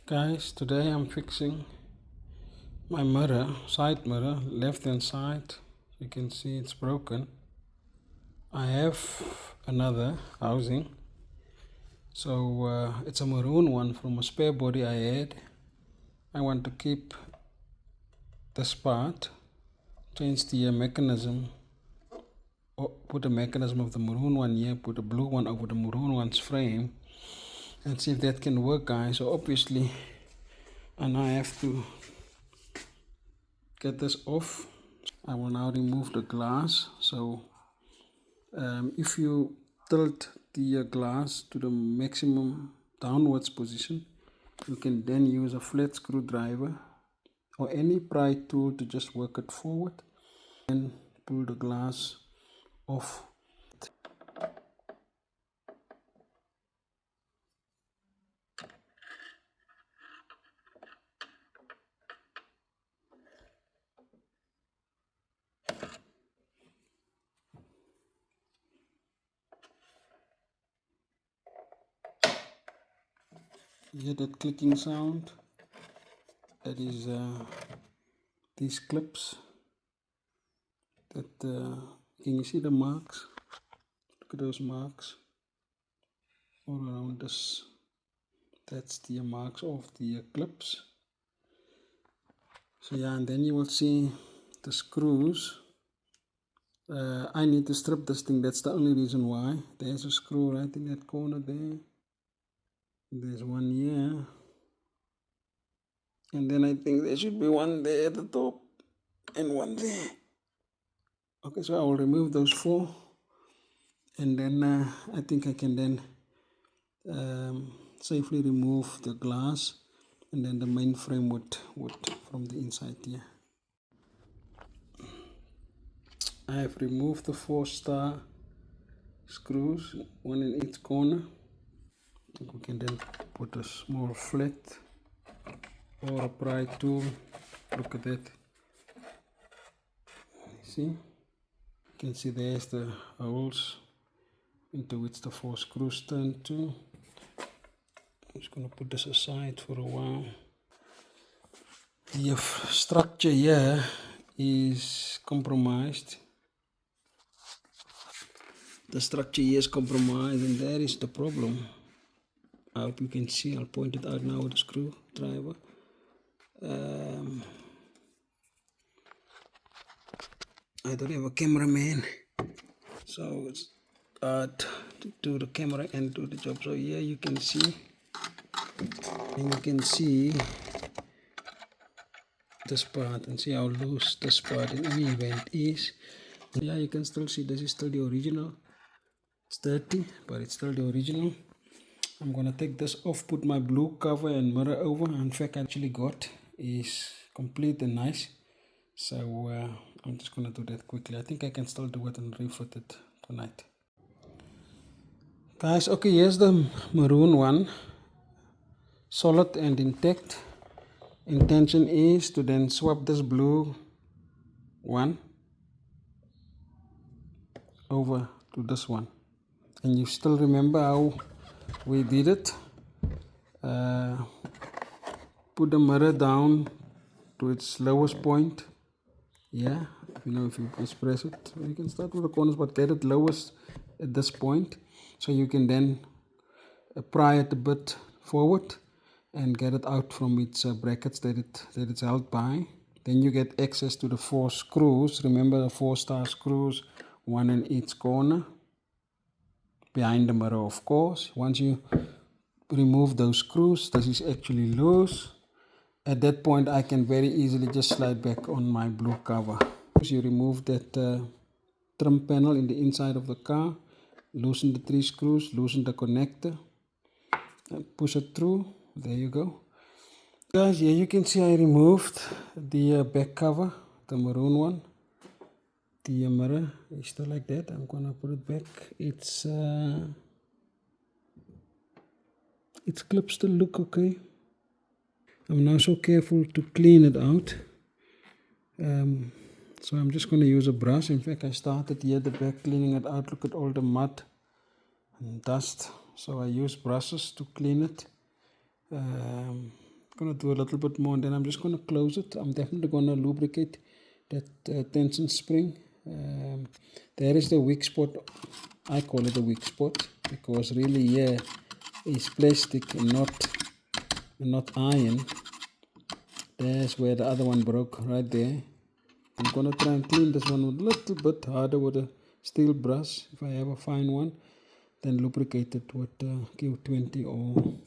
Guys, today I'm fixing my mirror, side mirror, left hand side. You can see it's broken. I have another housing, so it's a maroon one from a spare body I had. I want to keep this part, change the mechanism, or put the mechanism of the maroon one here, put the blue one over the maroon one's frame, and see if that can work, guys. So obviously, and I have to get this off. I will now remove the glass. So if you tilt the glass to the maximum downwards position, you can then use a flat screwdriver or any pry tool to just work it forward and pull the glass off. You hear that clicking sound? That is these clips. That can you see the marks? Look at those marks all around this. That's the marks of the clips. So yeah, and then you will see the screws. I need to strip this thing. That's the only reason why. There's a screw right in that corner there. There's one here. And then I think there should be one there at the top and one there. Okay, so I will remove those four. And then I think I can then safely remove the glass. And then the main frame would from the inside here. I have removed the 4-star screws, one in each corner. We can then put a small flat or a pry tool. Look at that. See? You can see there's the holes into which the 4 screws turn to. I'm just going to put this aside for a while. The structure here is compromised. The structure here is compromised, and that is the problem. I hope you can see. I'll point it out now with a screwdriver. I don't have a cameraman, so it's hard to do the camera and do the job. So here you can see, and you can see this part and see how loose this part in any event is. Yeah, you can still see this is still the original. It's dirty, but it's still the original. I'm gonna take this off, put my blue cover and mirror over. In fact, I actually got is complete and nice. So I'm just gonna do that quickly. I think I can still do it and refit it tonight. Guys, okay, here's the maroon one, solid and intact. Intention is to then swap this blue one over to this one. And you still remember how we did it? Put the mirror down to its lowest point. Yeah, if you just press it, you can start with the corners, but get it lowest at this point, so you can then pry it a bit forward and get it out from its brackets that it's held by. Then you get access to the 4 screws. Remember the 4-star screws, one in each corner, behind the mirror, of course. Once you remove those screws, this is actually loose. At that point, I can very easily just slide back on my blue cover. You remove that trim panel in the inside of the car, loosen the 3 screws, loosen the connector, and push it through. There you go. Guys, here you can see I removed the back cover, the maroon one. The mirror is still like that. I'm gonna put it back. Its clips still look okay. I'm now so careful to clean it out. So I'm just going to use a brush. In fact, I started here at the back cleaning it out. Look at all the mud and dust. So I use brushes to clean it. Gonna do a little bit more, and then I'm just gonna close it. I'm definitely gonna lubricate that tension spring. There is the weak spot. I call it a weak spot because really here is plastic and not iron. That's where the other one broke, right there. I'm gonna try and clean this one with a little bit harder with a steel brush if I have a fine one, then lubricate it with Q20 or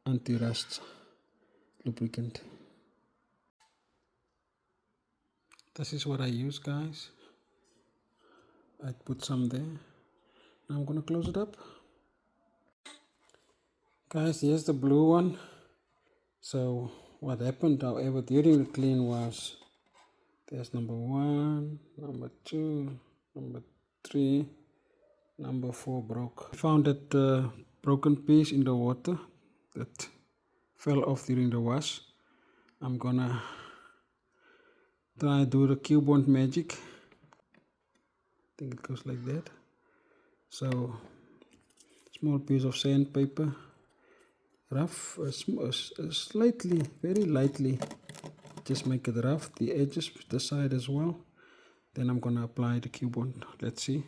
anti-rust lubricant. This is what I use, guys. I put some there. Now I'm gonna close it up. Guys, here's the blue one. So what happened, however, during the clean was there's number 1, number 2, number 3, number 4 broke. I found that broken piece in the water that fell off during the wash. I'm gonna try do the Q-bond magic. I think it goes like that. So small piece of sandpaper, rough, slightly, very lightly, just make it rough, the edges, the side as well. Then I'm gonna apply the Q-bond. Let's see.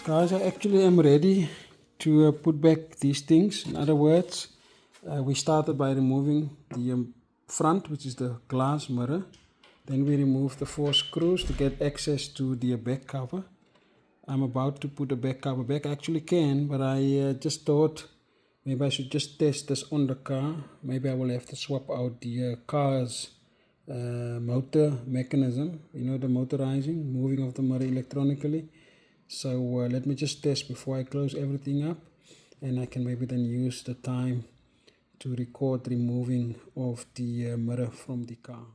Guys, I actually am ready to put back these things. In other words, we started by removing the front, which is the glass mirror. Then we removed the 4 screws to get access to the back cover. I'm about to put the back cover back. I actually can, but I just thought maybe I should just test this on the car. Maybe I will have to swap out the car's motor mechanism, you know, the motorizing, moving of the mirror electronically. So let me just test before I close everything up, and I can maybe then use the time to record removing of the mirror from the car.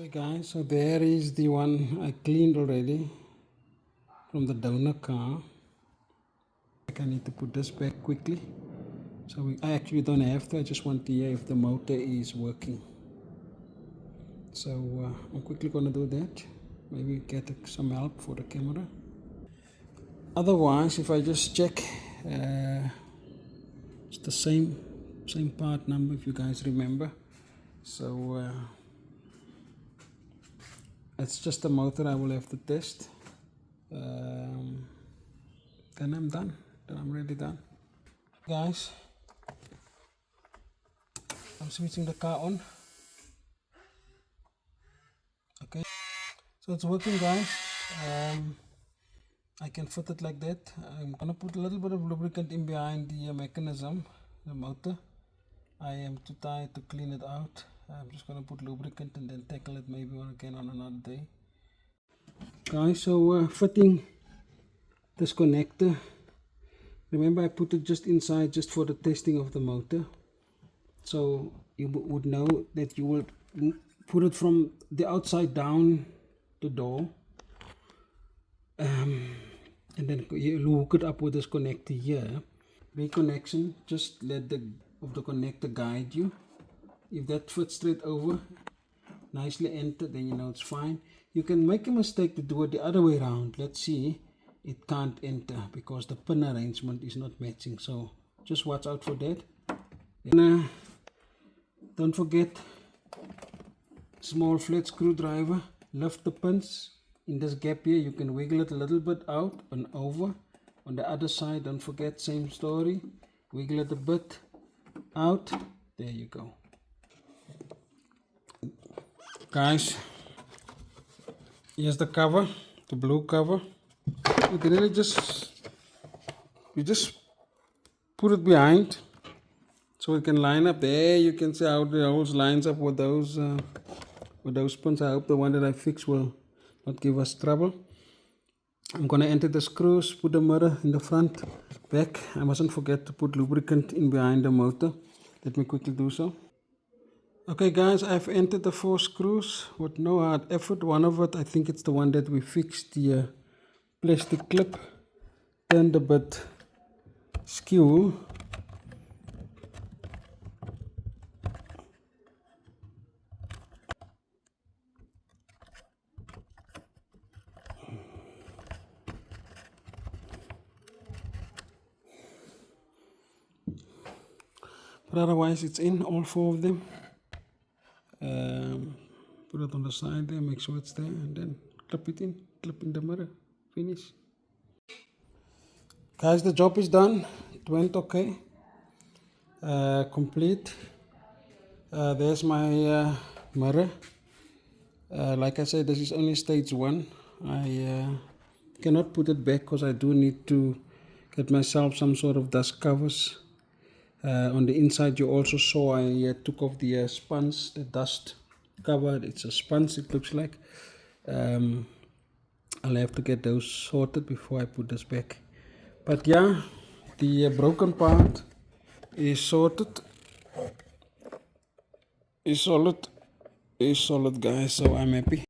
Okay guys, so there is the one I cleaned already from the donor car. I need to put this back quickly. So I actually don't have to, I just want to hear if the motor is working. So I'm quickly gonna do that. Maybe get some help for the camera. Otherwise, if I just check, it's the same part number if you guys remember. So it's just the motor I will have to test. Then I'm done. Then I'm really done. Guys, I'm switching the car on. Okay, so it's working, guys. I can fit it like that. I'm gonna put a little bit of lubricant in behind the mechanism, the motor. I am too tired to clean it out. I'm just gonna put lubricant and then tackle it maybe again on another day. Guys, so fitting this connector. Remember, I put it just inside just for the testing of the motor. So you would know that you will put it from the outside down the door. And then you hook it up with this connector here. Reconnection, just let the connector guide you. If that fits straight over, nicely entered, then you know it's fine. You can make a mistake to do it the other way around. Let's see, it can't enter because the pin arrangement is not matching. So just watch out for that. Then, don't forget, small flat screwdriver, lift the pins. In this gap here, you can wiggle it a little bit out and over. On the other side, don't forget, same story. Wiggle it a bit out. There you go. Guys, here's the cover, the blue cover. You can really just put it behind so it can line up. There you can see how the hose lines up with those pins. I hope the one that I fixed will not give us trouble. I'm gonna enter the screws, put the mirror in the front, back. I mustn't forget to put lubricant in behind the motor. Let me quickly do so. Okay guys, I've entered the 4 screws with no hard effort. One of it, I think it's the one that we fixed, the plastic clip, turned a bit skew. But otherwise it's in, all 4 of them. Put it on the side there, make sure it's there, and then clip it in, clip in the mirror, finish. Guys, the job is done. It went okay. Complete. There's my mirror. Like I said, this is only stage 1. I cannot put it back because I do need to get myself some sort of dust covers. On the inside, you also saw I took off the sponge, the dust cover. It's a sponge, it looks like. I'll have to get those sorted before I put this back. But yeah, the broken part is sorted. Is solid guys, so I'm happy.